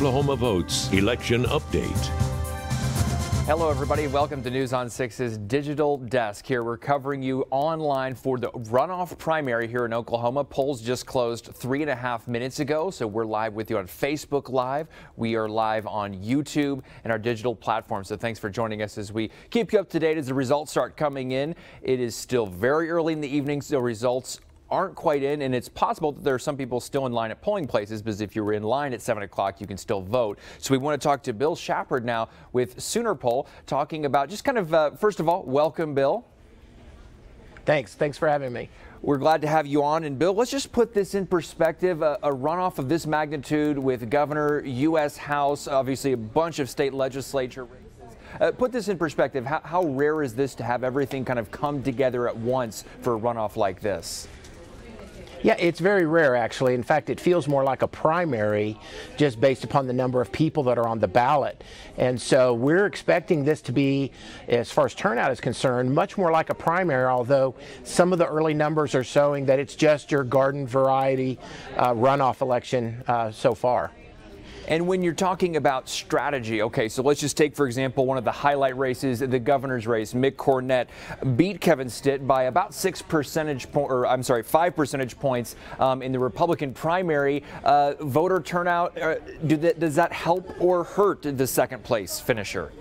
Oklahoma Votes Election Update. Hello, everybody. Welcome to News on 6's Digital Desk. Here we're covering you online for the runoff primary here in Oklahoma. Polls just closed 3.5 minutes ago, so we're live with you on Facebook Live. We are live on YouTube and our digital platform. So thanks for joining us as we keep you up to date as the results start coming in. It is still very early in the evening, so results aren't quite in, and it's possible that there are some people still in line at polling places, because if you were in line at 7 o'clock, you can still vote. So we want to talk to Bill Shepard now with Sooner Poll, talking about just kind of, first of all, welcome, Bill. Thanks for having me. We're glad to have you on. And Bill, let's just put this in perspective. A runoff of this magnitude with governor, U.S. House, obviously a bunch of state legislature races. Put this in perspective. How rare is this to have everything kind of come together at once for a runoff like this? Yeah, it's very rare, actually. In fact, it feels more like a primary just based upon the number of people that are on the ballot. And so we're expecting this to be, as far as turnout is concerned, much more like a primary, although some of the early numbers are showing that it's just your garden variety runoff election so far. And when you're talking about strategy, okay, so let's just take, for example, one of the highlight races, the governor's race. Mick Cornett beat Kevin Stitt by about 5 percentage points in the Republican primary. Voter turnout, does that help or hurt the second place finisher?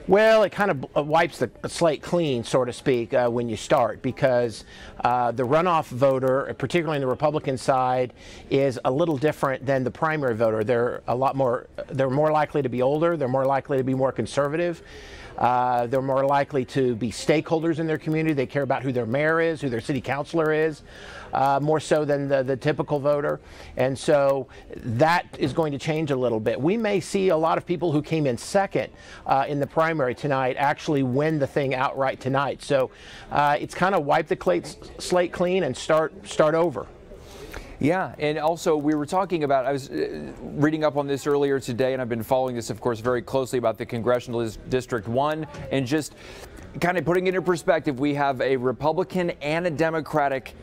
Well, it kind of wipes the slate clean, so to speak, when you start, because the runoff voter, particularly on the Republican side, is a little different than the primary voter. They're more likely to be older. They're more likely to be more conservative. They're more likely to be stakeholders in their community. They care about who their mayor is, who their city councilor is, more so than the typical voter. And so that is going to change a little bit. We may see a lot of people who came in second in the primary tonight actually win the thing outright tonight. So it's kind of wipe the slate clean and start over. Yeah, and also we were talking about, I was reading up on this earlier today, and I've been following this, of course, very closely about the Congressional District 1, and just kind of putting it in perspective, we have a Republican and a Democratic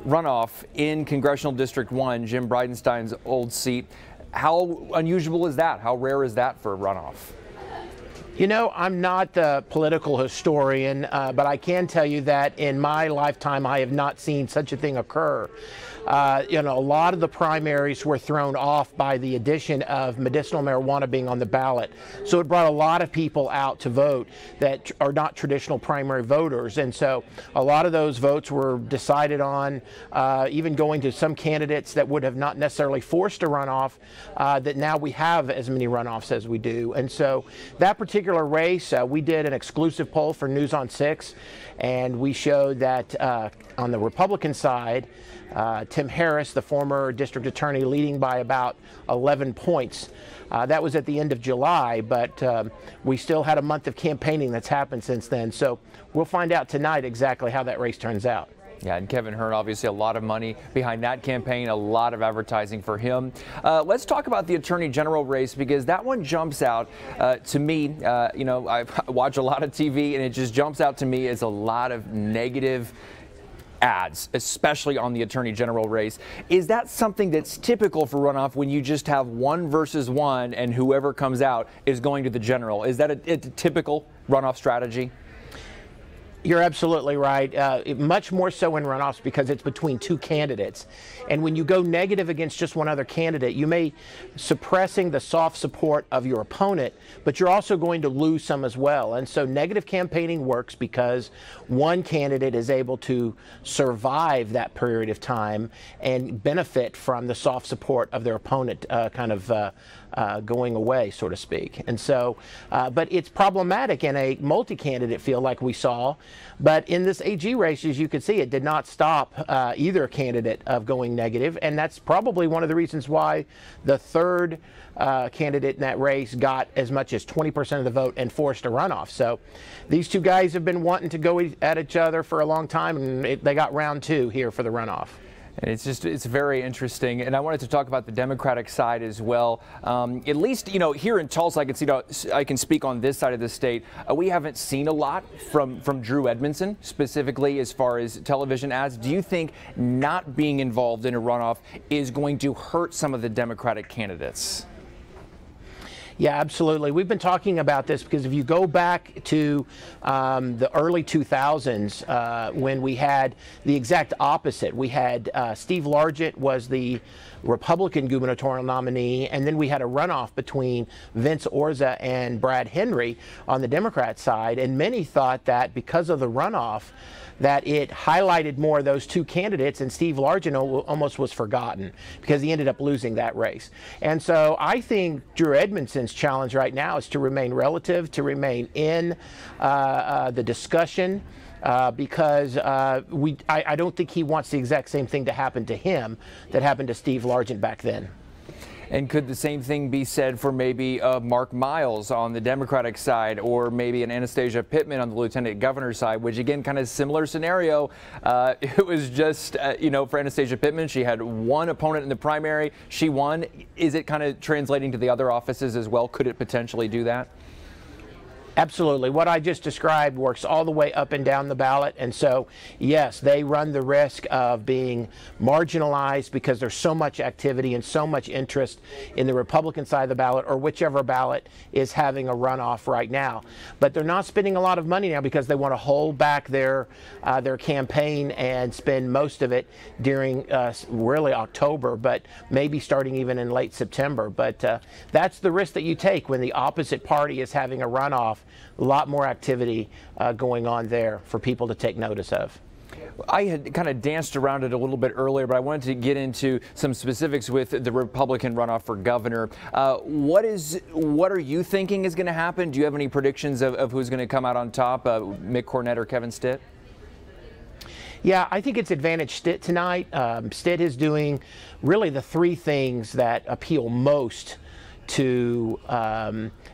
runoff in Congressional District 1, Jim Bridenstine's old seat. How unusual is that? How rare is that for a runoff? You know, I'm not a political historian, but I can tell you that in my lifetime, I have not seen such a thing occur. You know, a lot of the primaries were thrown off by the addition of medicinal marijuana being on the ballot. So it brought a lot of people out to vote that are not traditional primary voters. And so a lot of those votes were decided on, even going to some candidates that would have not necessarily forced a runoff, that now we have as many runoffs as we do. And so that particular race, we did an exclusive poll for News on 6, and we showed that on the Republican side, Tim Harris, the former district attorney, leading by about 11 points. That was at the end of July, but we still had a month of campaigning that's happened since then. So we'll find out tonight exactly how that race turns out. Yeah, and Kevin Hern, obviously a lot of money behind that campaign, a lot of advertising for him. Let's talk about the Attorney General race, because that one jumps out to me. You know, I watch a lot of TV, and it just jumps out to me as a lot of negative ads, especially on the Attorney General race. Is that something that's typical for runoff, when you just have 1 versus 1 and whoever comes out is going to the general? Is that a typical runoff strategy? You're absolutely right. Much more so in runoffs because it's between two candidates. And when you go negative against just one other candidate, you may suppressing the soft support of your opponent, but you're also going to lose some as well. And so negative campaigning works because one candidate is able to survive that period of time and benefit from the soft support of their opponent going away, so to speak. And so, but it's problematic in a multi-candidate field like we saw. But in this AG race, as you can see, it did not stop either candidate of going negative. And that's probably one of the reasons why the third candidate in that race got as much as 20% of the vote and forced a runoff. So these two guys have been wanting to go at each other for a long time, and they got round 2 here for the runoff. And it's very interesting. And I wanted to talk about the Democratic side as well. At least, here in Tulsa, I can speak on this side of the state. We haven't seen a lot from Drew Edmondson, specifically as far as television ads. Do you think not being involved in a runoff is going to hurt some of the Democratic candidates? Yeah, absolutely. We've been talking about this because if you go back to the early 2000s when we had the exact opposite, we had Steve Largent was the Republican gubernatorial nominee, and then we had a runoff between Vince Orza and Brad Henry on the Democrat side, and many thought that because of the runoff that it highlighted more of those two candidates, and Steve Largent almost was forgotten because he ended up losing that race. And so I think Drew Edmondson's challenge right now is to remain relative, to remain in the discussion, because I don't think he wants the exact same thing to happen to him that happened to Steve Largent back then. And could the same thing be said for maybe Mark Miles on the Democratic side, or maybe an Anastasia Pittman on the Lieutenant Governor's side, which again, kind of similar scenario. It was just, for Anastasia Pittman, she had one opponent in the primary. She won. Is it kind of translating to the other offices as well? Could it potentially do that? Absolutely. What I just described works all the way up and down the ballot. And so, yes, they run the risk of being marginalized because there's so much activity and so much interest in the Republican side of the ballot, or whichever ballot is having a runoff right now. But they're not spending a lot of money now because they want to hold back their campaign and spend most of it during really October, but maybe starting even in late September. But that's the risk that you take when the opposite party is having a runoff. A lot more activity going on there for people to take notice of. I had kind of danced around it a little bit earlier, but I wanted to get into some specifics with the Republican runoff for governor. What are you thinking is going to happen? Do you have any predictions of who's going to come out on top, Mick Cornett or Kevin Stitt? Yeah, I think it's advantage Stitt tonight. Stitt is doing really the three things that appeal most to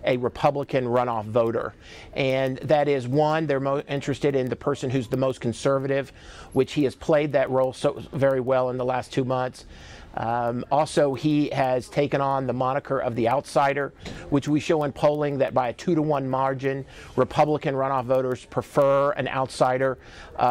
a Republican runoff voter. And that is, one, they're interested in the person who's the most conservative, which he has played that role so very well in the last 2 months. Also, he has taken on the moniker of the outsider, which we show in polling that by a 2-to-1 margin, Republican runoff voters prefer an outsider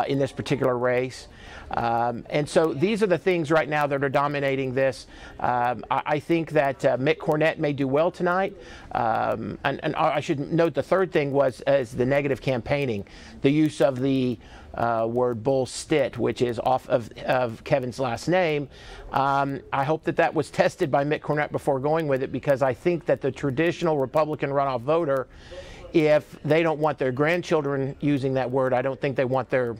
in this particular race. And so these are the things right now that are dominating this. I think that Mick Cornett may do well tonight. And I should note the third thing is the negative campaigning, the use of the word bull Stitt, which is off of Kevin's last name. I hope that was tested by Mick Cornett before going with it, because I think that the traditional Republican runoff voter, if they don't want their grandchildren using that word, I don't think they want their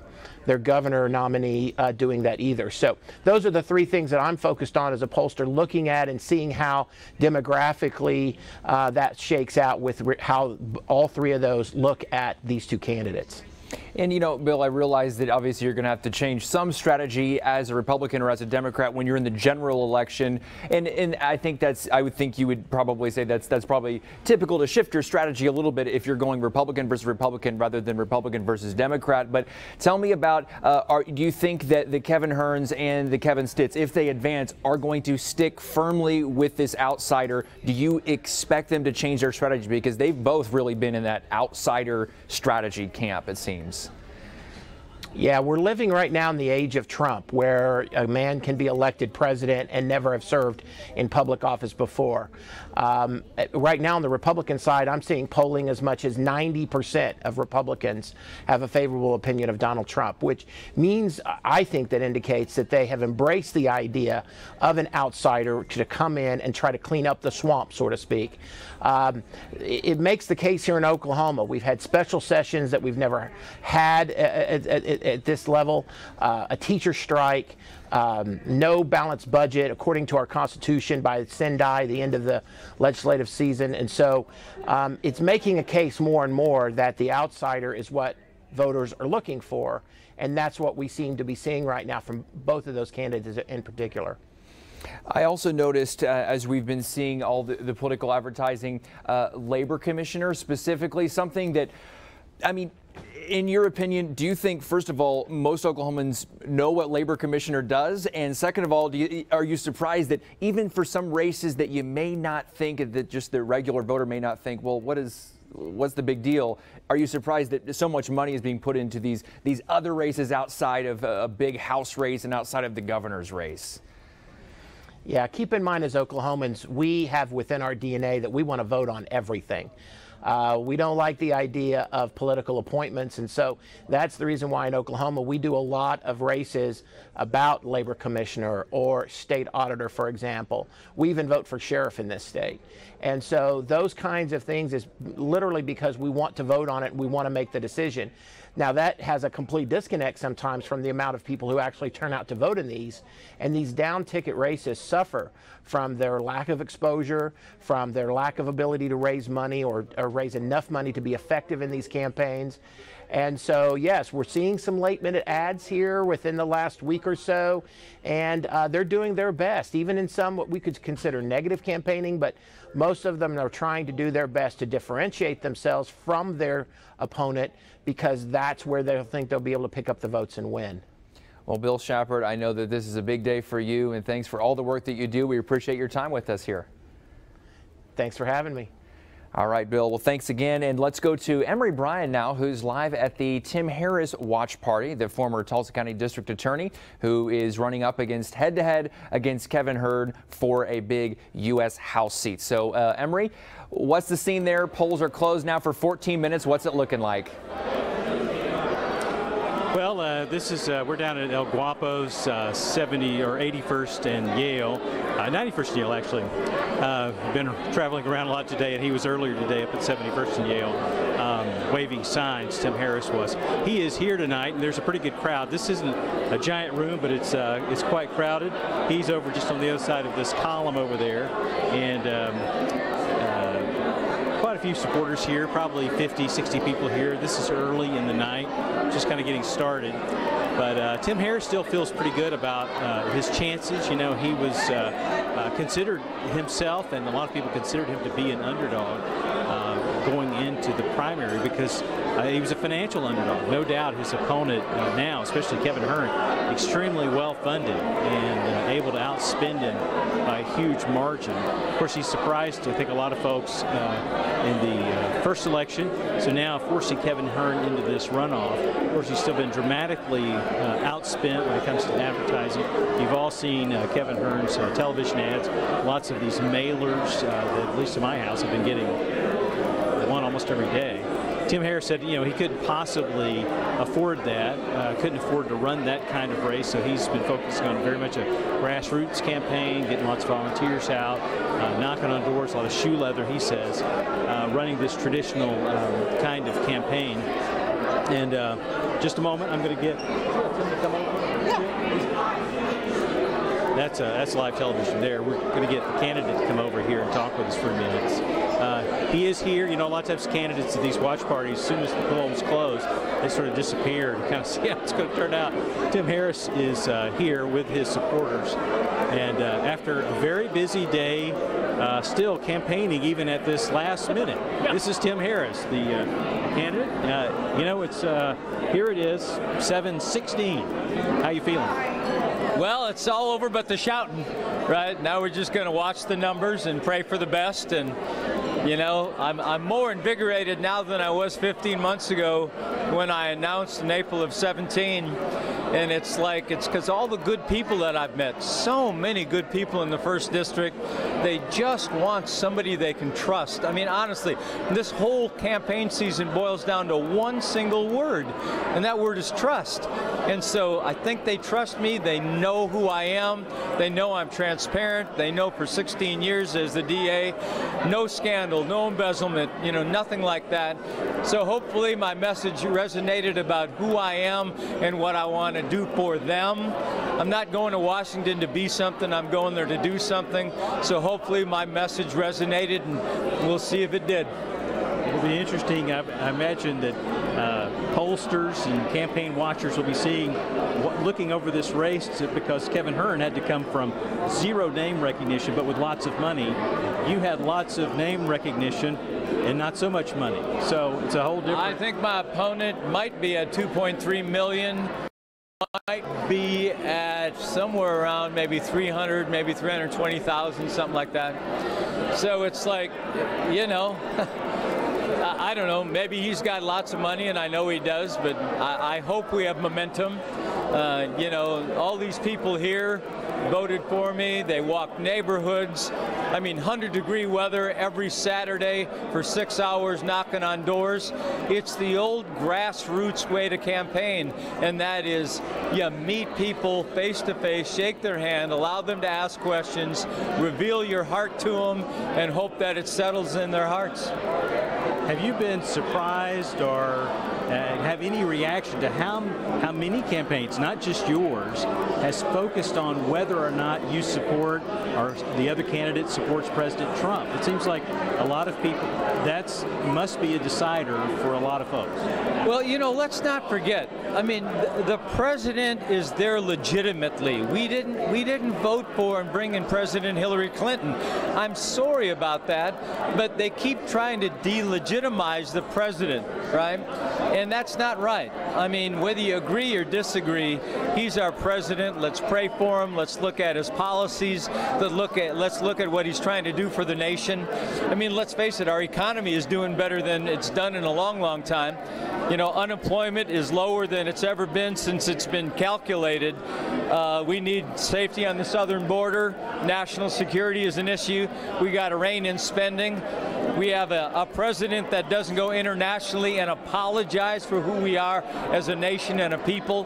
governor nominee doing that either. So those are the three things that I'm focused on as a pollster, looking at and seeing how demographically that shakes out with how all three of those look at these two candidates. And, Bill, I realize that obviously you're going to have to change some strategy as a Republican or as a Democrat when you're in the general election. And I think I would think you would probably say that's probably typical to shift your strategy a little bit if you're going Republican versus Republican rather than Republican versus Democrat. But tell me about, do you think that the Kevin Hearns and the Kevin Stitts, if they advance, are going to stick firmly with this outsider? Do you expect them to change their strategy? Because they've both really been in that outsider strategy camp, it seems. Yeah, we're living right now in the age of Trump, where a man can be elected president and never have served in public office before. Right now on the Republican side, I'm seeing polling as much as 90% of Republicans have a favorable opinion of Donald Trump, which means, I think, that indicates that they have embraced the idea of an outsider to come in and try to clean up the swamp, so to speak. It makes the case here in Oklahoma. We've had special sessions that we've never had at this level, a teacher strike, no balanced budget according to our Constitution by Sendai, the end of the legislative season. And so it's making a case more and more that the outsider is what voters are looking for. And that's what we seem to be seeing right now from both of those candidates in particular. I also noticed, as we've been seeing all the political advertising, labor commissioner specifically, something that, I mean, In your opinion, do you think, first of all, most Oklahomans know what labor commissioner does? And second of all, are you surprised that even for some races that you may not think, that just the regular voter may not think, well, what's the big deal? Are you surprised that so much money is being put into these other races outside of a big House race and outside of the governor's race? Yeah, keep in mind as Oklahomans, we have within our DNA that we want to vote on everything. We don't like the idea of political appointments, and so that's the reason why in Oklahoma we do a lot of races about labor commissioner or state auditor, for example. We even vote for sheriff in this state. And so those kinds of things is literally because we want to vote on it and we want to make the decision. Now that has a complete disconnect sometimes from the amount of people who actually turn out to vote in these, and these down ticket races suffer from their lack of exposure, from their lack of ability to raise money or raise enough money to be effective in these campaigns. And so, yes, we're seeing some late-minute ads here within the last week or so, and they're doing their best, even in some what we could consider negative campaigning, but most of them are trying to do their best to differentiate themselves from their opponent because that's where they'll think they'll be able to pick up the votes and win. Well, Bill Shepard, I know that this is a big day for you, and thanks for all the work that you do. We appreciate your time with us here. Thanks for having me. All right, Bill. Well, thanks again. And let's go to Emery Bryan now, who's live at the Tim Harris watch party, the former Tulsa County District Attorney, who is running up against head-to-head against Kevin Hurd for a big U.S. House seat. So, Emery, what's the scene there? Polls are closed now for 14 minutes. What's it looking like? Well, we're down at El Guapo's 70 or 81st and Yale, 91st and Yale actually. Been traveling around a lot today, and he was earlier today up at 71st and Yale, waving signs. Tim Harris was. He is here tonight, and there's a pretty good crowd. This isn't a giant room, but it's quite crowded. He's over just on the other side of this column over there, and quite a few supporters here, probably 50, 60 people here. This is early in the night, just kind of getting started. But Tim Harris still feels pretty good about his chances. You know, he was considered himself, and a lot of people considered him to be an underdog going into the primary because he was a financial underdog. No doubt his opponent now, especially Kevin Hurd, extremely well funded and able to outspend him by a huge margin. Of course, he's surprised, I think, a lot of folks in the first election. So now forcing Kevin Hurd into this runoff. Of course, he's still been dramatically outspent when it comes to advertising. You've all seen Kevin Hurd's television ads. Lots of these mailers that, at least in my house, have been getting one almost every day. Tim Harris said, you know, he couldn't possibly afford that, couldn't afford to run that kind of race, so he's been focusing on very much a grassroots campaign, getting lots of volunteers out, knocking on doors, a lot of shoe leather, he says, running this traditional kind of campaign. And just a moment, I'm going to get Tim to come over. That's live television there. We're going to get the candidate to come over here and talk with us for minutes. He is here. You know, a lot of times candidates at these watch parties, as soon as the polls close, they sort of disappear and kind of see how it's going to turn out. Tim Harris is here with his supporters. And after a very busy day, still campaigning even at this last minute. This is Tim Harris, the candidate. You know, it's here it is, 7:16. How you feeling? Well, it's all over but the shouting, right? Now we're just going to watch the numbers and pray for the best. And, you know, I'm more invigorated now than I was 15 months ago when I announced in April of 17. And it's like, it's because all the good people that I've met, so many good people in the first district, they just want somebody they can trust. I mean, honestly, this whole campaign season boils down to one single word, and that word is trust. And so I think they trust me. They know who I am. They know I'm transparent. They know for 16 years as the DA, no scandal, no embezzlement, you know, nothing like that. So hopefully my message resonated about who I am and what I want to do for them. I'm not going to Washington to be something. I'm going there to do something. So hopefully my message resonated, and we'll see if it did. It'll be interesting. I imagine that pollsters and campaign watchers will be seeing, looking over this race, because Kevin Hearn had to come from zero name recognition, but with lots of money. You had lots of name recognition and not so much money. So it's a whole different. I think my opponent might be at 2.3 million. Might be at somewhere around maybe 300, maybe 320,000, something like that. So it's like, you know, I don't know, maybe he's got lots of money, and I know he does, but I hope we have momentum. You know, all these people here voted for me. They walked neighborhoods. I mean, 100-degree weather every Saturday for 6 hours knocking on doors. It's the old grassroots way to campaign, and that is you meet people face to face, shake their hand, allow them to ask questions, reveal your heart to them, and hope that it settles in their hearts. Have you been surprised or have any reaction to how many campaigns, not just yours, has focused on whether or not you support or the other candidate supports President Trump? It seems like a lot of people, must be a decider for a lot of folks. Well, you know, let's not forget, I mean, the president is there legitimately. We didn't vote for and bring in President Hillary Clinton. I'm sorry about that, but they keep trying to delegitimize the president, right? And that's not right. I mean, whether you agree or disagree, he's our president. Let's pray for him. Let's look at his policies. Let's look at what he's trying to do for the nation. I mean, let's face it, our economy is doing better than it's done in a long, long time. You know, unemployment is lower than it's ever been since it's been calculated. We need safety on the southern border. National security is an issue. We got to rein in spending. We have a president that doesn't go internationally and apologize for who we are as a nation and a people.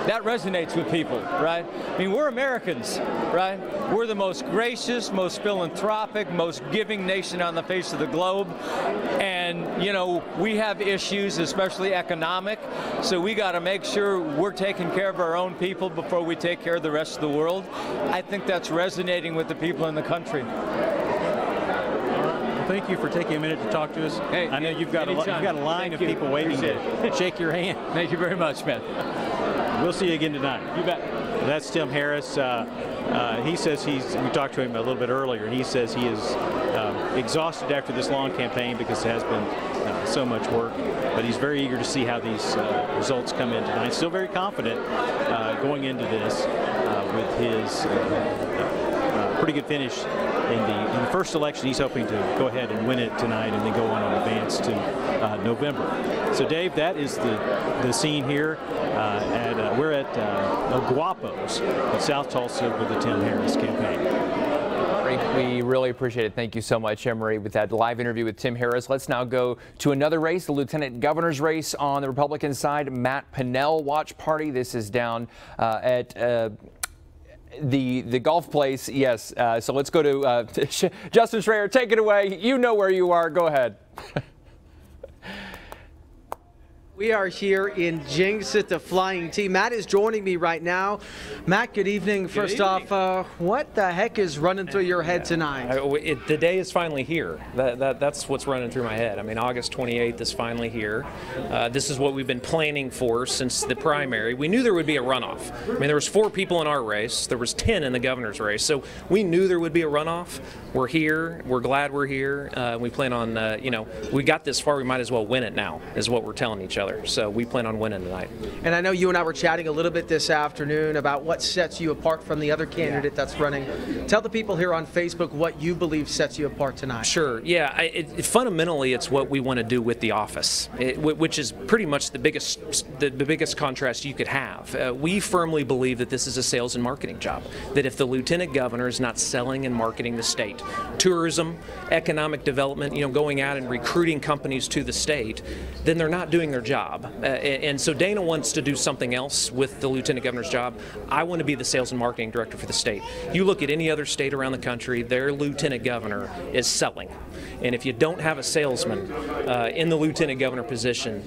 That resonates with people, right? I mean, we're Americans, right? We're the most gracious, most philanthropic, most giving nation on the face of the globe. And, you know, we have issues, especially economic, so we got to make sure we're taking care of our own people before we take care of the rest of the world. I think that's resonating with the people in the country. Thank you for taking a minute to talk to us. Hey, I know you've got a line of people waiting to shake your hand. Thank you very much, man. We'll see you again tonight. You bet. That's Tim Harris. He says we talked to him a little bit earlier, and he says he is exhausted after this long campaign because it has been so much work. But he's very eager to see how these results come in tonight. Still very confident going into this with his pretty good finish in the first election. He's hoping to go ahead and win it tonight and then go on and advance to November. So, Dave, that is the scene here. We're at Guapos in South Tulsa with the Tim Harris campaign. We really appreciate it. Thank you so much, Emery, with that live interview with Tim Harris. Let's now go to another race, the lieutenant governor's race on the Republican side. Matt Pannell watch party. This is down at the golf place. Yes. So let's go to Justin Schraer. Take it away. You know where you are. Go ahead. We are here in Jinx at the Flying T. Matt is joining me right now. Matt, good evening. First off, what the heck is running through your head tonight? The day is finally here. That's what's running through my head. I mean, August 28th is finally here. This is what we've been planning for since the primary. We knew there would be a runoff. I mean, there was 4 people in our race. There was 10 in the governor's race. So we knew there would be a runoff. We're here. We're glad we're here. We plan on, you know, we got this far. We might as well win it now, is what we're telling each other. So we plan on winning tonight. And I know you and I were chatting a little bit this afternoon about what sets you apart from the other candidate that's running. Tell the people here on Facebook what you believe sets you apart tonight. Sure. Yeah. Fundamentally, it's what we want to do with the office, which is pretty much the biggest contrast you could have. We firmly believe that this is a sales and marketing job. That if the lieutenant governor is not selling and marketing the state, tourism, economic development, you know, going out and recruiting companies to the state, then they're not doing their job. And so Dana wants to do something else with the lieutenant governor's job. I want to be the sales and marketing director for the state. You look at any other state around the country, their lieutenant governor is selling. And if you don't have a salesman in the lieutenant governor position,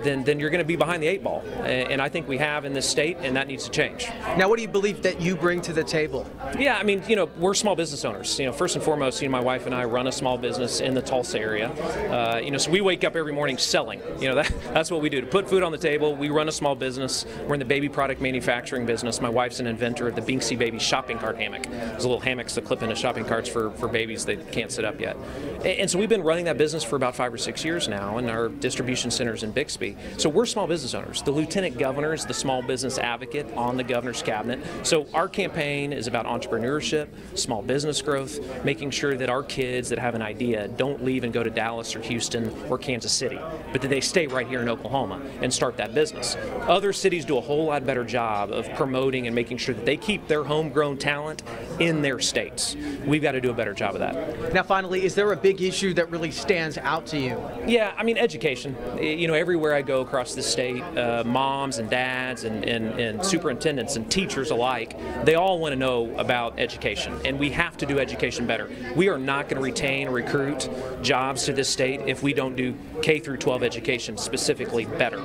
then you're going to be behind the 8 ball. And I think we have in this state, and that needs to change. Now, what do you believe that you bring to the table? Yeah, I mean, you know, we're small business owners. You know, first and foremost, you know, my wife and I run a small business in the Tulsa area. You know, so we wake up every morning selling. You know, That's what we do. To put food on the table, we run a small business. We're in the baby product manufacturing business. My wife's an inventor of the Binksy Baby shopping cart hammock. There's little hammocks that clip into shopping carts for babies that can't sit up yet. And so we've been running that business for about 5 or 6 years now, and our distribution centers in Bixby. So we're small business owners. The Lieutenant Governor is the small business advocate on the governor's cabinet. So our campaign is about entrepreneurship, small business growth, making sure that our kids that have an idea don't leave and go to Dallas or Houston or Kansas City, but that they stay right here in Oklahoma and start that business. Other cities do a whole lot better job of promoting and making sure that they keep their homegrown talent in their states. We've got to do a better job of that. Now, finally, is there a big issue that really stands out to you? Yeah, I mean, education. You know, everywhere I go across the state, moms and dads and superintendents and teachers alike, they all want to know about education, and we have to do education better. We are not going to retain or recruit jobs to this state if we don't do K through 12 education specifically better.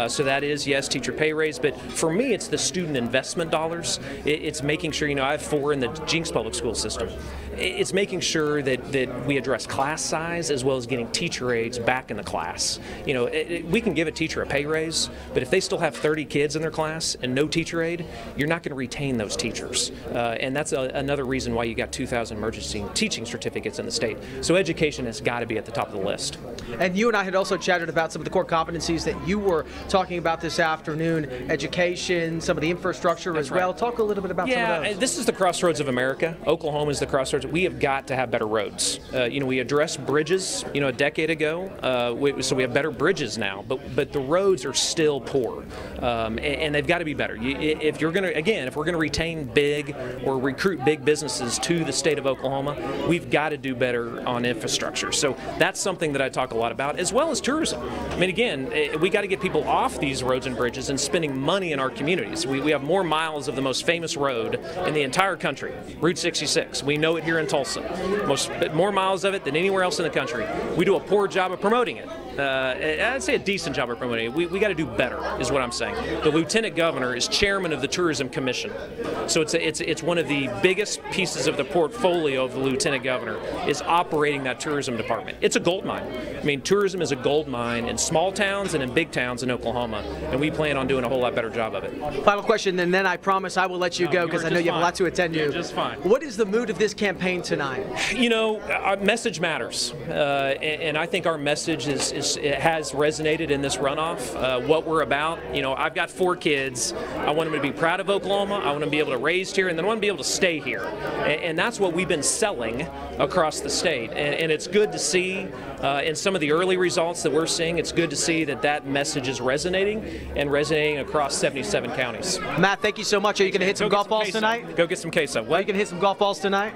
So that is, yes, teacher pay raise, but for me, it's the student investment dollars. It's making sure, you know, I have 4 in the Jinx public school system. It's making sure that we address class size as well as getting teacher aides back in the class. You know, we can give a teacher a pay raise, but if they still have 30 kids in their class and no teacher aide, you're not going to retain those teachers. And that's another reason why you got 2,000 emergency teaching certificates in the state. So education has got to be at the top of the list. And you and I had also chatted about some of the core competencies that you were talking about this afternoon, education, some of the infrastructure as well. Talk a little bit about some of those. Yeah, this is the crossroads of America. Oklahoma is the crossroads. We have got to have better roads. You know, we addressed bridges, you know, a decade ago, so we have better bridges now, but the roads are still poor, and they've got to be better. If you're going to, again, if we're going to retain big or recruit big businesses to the state of Oklahoma, we've got to do better on infrastructure. So that's something that I talk a lot about, as well as tourism. I mean, again, we got to get people off these roads and bridges and spending money in our communities. We have more miles of the most famous road in the entire country, Route 66. We know it here in Tulsa. More miles of it than anywhere else in the country. We do a poor job of promoting it. I'd say a decent job of promoting it. We got to do better, is what I'm saying. The Lieutenant Governor is chairman of the Tourism Commission, so it's one of the biggest pieces of the portfolio of the Lieutenant Governor is operating that tourism department. It's a gold mine. I mean, tourism is a gold mine in small towns and in big towns in Oklahoma, and we plan on doing a whole lot better job of it. Final question, and then I promise I will let you go because I know you have a lot to attend to. Just fine. What is the mood of this campaign tonight? You know, our message matters, and I think our message it has resonated in this runoff. What we're about, you know, I've got 4 kids. I want them to be proud of Oklahoma. I want them to be able to raise here, and then I want them to be able to stay here. And that's what we've been selling across the state. And it's good to see in some of the early results that we're seeing, it's good to see that message is resonating across 77 counties. Matt, thank you so much. Are you going to hit some golf balls tonight? Go get some queso. What? Are you going to hit some golf balls tonight?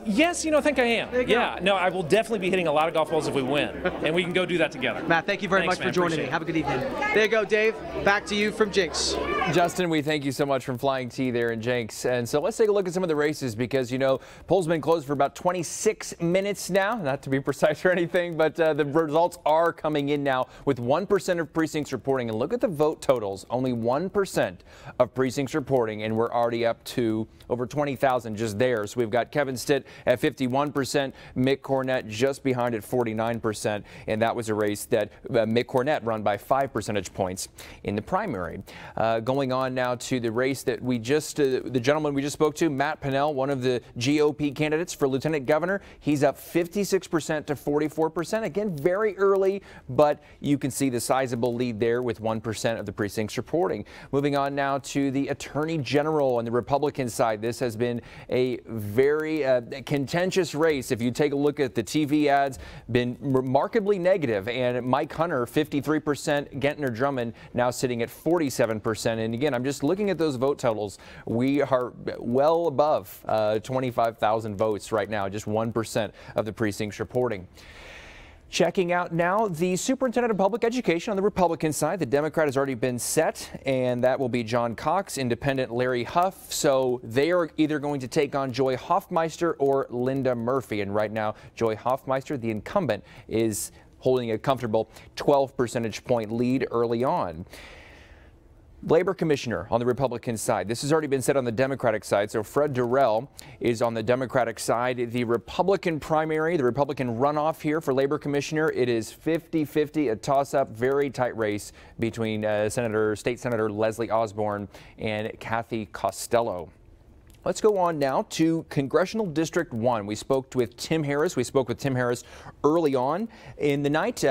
Yes, you know, I think I am. Yeah, no, I will definitely be hitting a lot of golf balls if we win, and we can go do that together. Matt, thank you very much for joining me. Have a good evening. There you go, Dave. Back to you from Jinx. Justin, we thank you so much from Flying T there in Jinx. And so let's take a look at some of the races because, you know, polls been closed for about 26 minutes now, not to be precise or anything, but the results are coming in now with 1% of precincts reporting. And look at the vote totals, only 1% of precincts reporting, and we're already up to over 20,000 just there. So we've got Kevin Stitt at 51%, Mick Cornett just behind at 49%, and that was a race that Mick Cornett run by 5 percentage points in the primary. Going on now to the race that we just, the gentleman we just spoke to, Matt Pannell, one of the GOP candidates for Lieutenant Governor. He's up 56% to 44%. Again, very early, but you can see the sizable lead there with 1% of the precincts reporting. Moving on now to the Attorney General on the Republican side. This has been a very contentious race. If you take a look at the TV ads, been remarkably negative. And Mike Hunter, 53%, Gentner Drummond now sitting at 47%. And again, I'm just looking at those vote totals. We are well above 25,000 votes right now, just 1% of the precincts reporting. Checking out now the Superintendent of Public Education on the Republican side. The Democrat has already been set, and that will be John Cox, Independent Larry Huff. So they are either going to take on Joy Hoffmeister or Linda Murphy. And right now, Joy Hoffmeister, the incumbent, is holding a comfortable 12 percentage point lead early on. Labor Commissioner on the Republican side. This has already been said on the Democratic side. So Fred Durrell is on the Democratic side. The Republican primary, the Republican runoff here for Labor Commissioner, it is 50-50, a toss-up, very tight race between State Senator Leslie Osborne and Kathy Costello. Let's go on now to Congressional District 1. We spoke with Tim Harris. We spoke with Tim Harris early on in the night.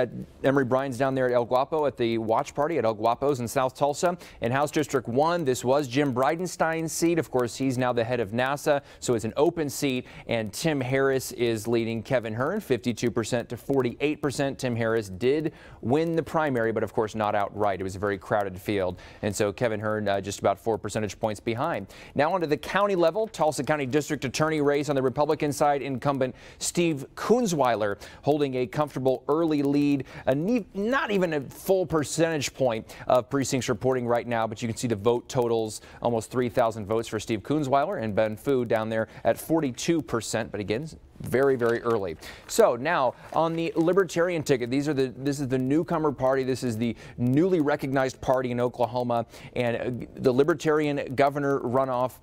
Emery Bryan's down there at El Guapo at the watch party at El Guapo's in South Tulsa. In House District 1, this was Jim Bridenstine's seat. Of course, he's now the head of NASA, so it's an open seat. And Tim Harris is leading Kevin Hern 52% to 48%. Tim Harris did win the primary, but of course not outright. It was a very crowded field. And so Kevin Hern just about 4 percentage points behind. Now onto the county level, Tulsa County District Attorney race. On the Republican side, incumbent Steve Kunzweiler holding a comfortable early lead, not even a full percentage point of precincts reporting right now, but you can see the vote totals, almost 3,000 votes for Steve Kunzweiler, and Ben Fu down there at 42%, but again, very, very early. So now on the Libertarian ticket, this is the newcomer party. This is the newly recognized party in Oklahoma, and the Libertarian governor runoff,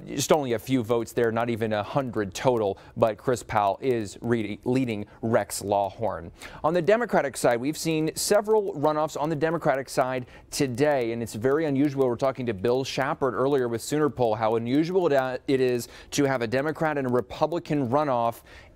just only a few votes there, not even 100 total, but Chris Powell is leading Rex Lawhorn. On the Democratic side, we've seen several runoffs on the Democratic side today, and it's very unusual. We're talking to Bill Shepard earlier with Sooner Poll, how unusual it is to have a Democrat and a Republican runoff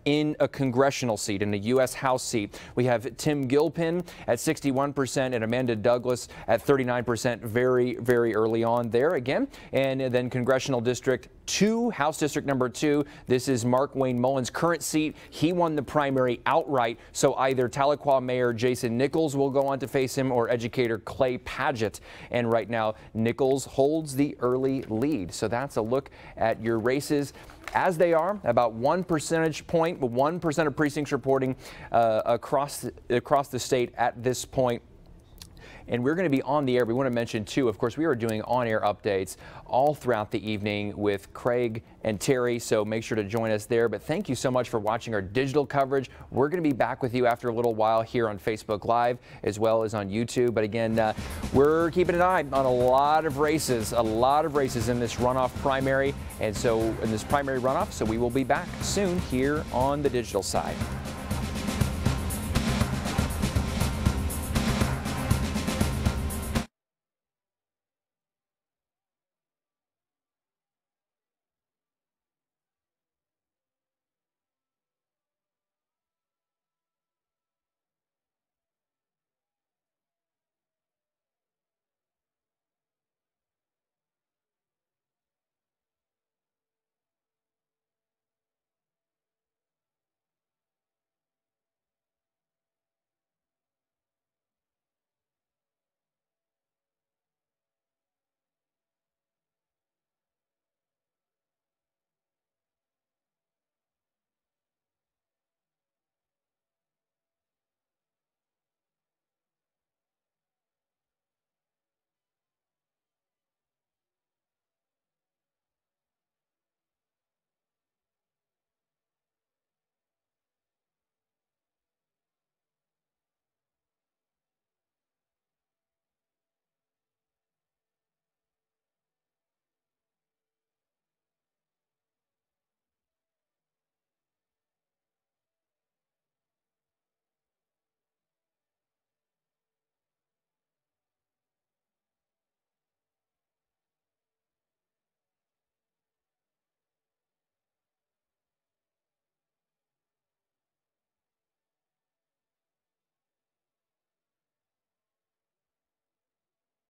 in a congressional seat, in a U.S. House seat. We have Tim Gilpin at 61% and Amanda Douglas at 39%, very, very early on there again. And then Congressional District 2, House District number 2, this is Mark Wayne Mullen's current seat. He won the primary outright, so either Tahlequah Mayor Jason Nichols will go on to face him or educator Clay Padgett. And right now, Nichols holds the early lead. So that's a look at your races as they are, about 1 percentage point, 1% of precincts reporting across the state at this point. And we're going to be on the air. We want to mention, too, of course, we are doing on-air updates all throughout the evening with Craig and Terry, so make sure to join us there. But thank you so much for watching our digital coverage. We're going to be back with you after a little while here on Facebook Live as well as on YouTube. But again, we're keeping an eye on a lot of races in this runoff primary. And so in this primary runoff, so we will be back soon here on the digital side.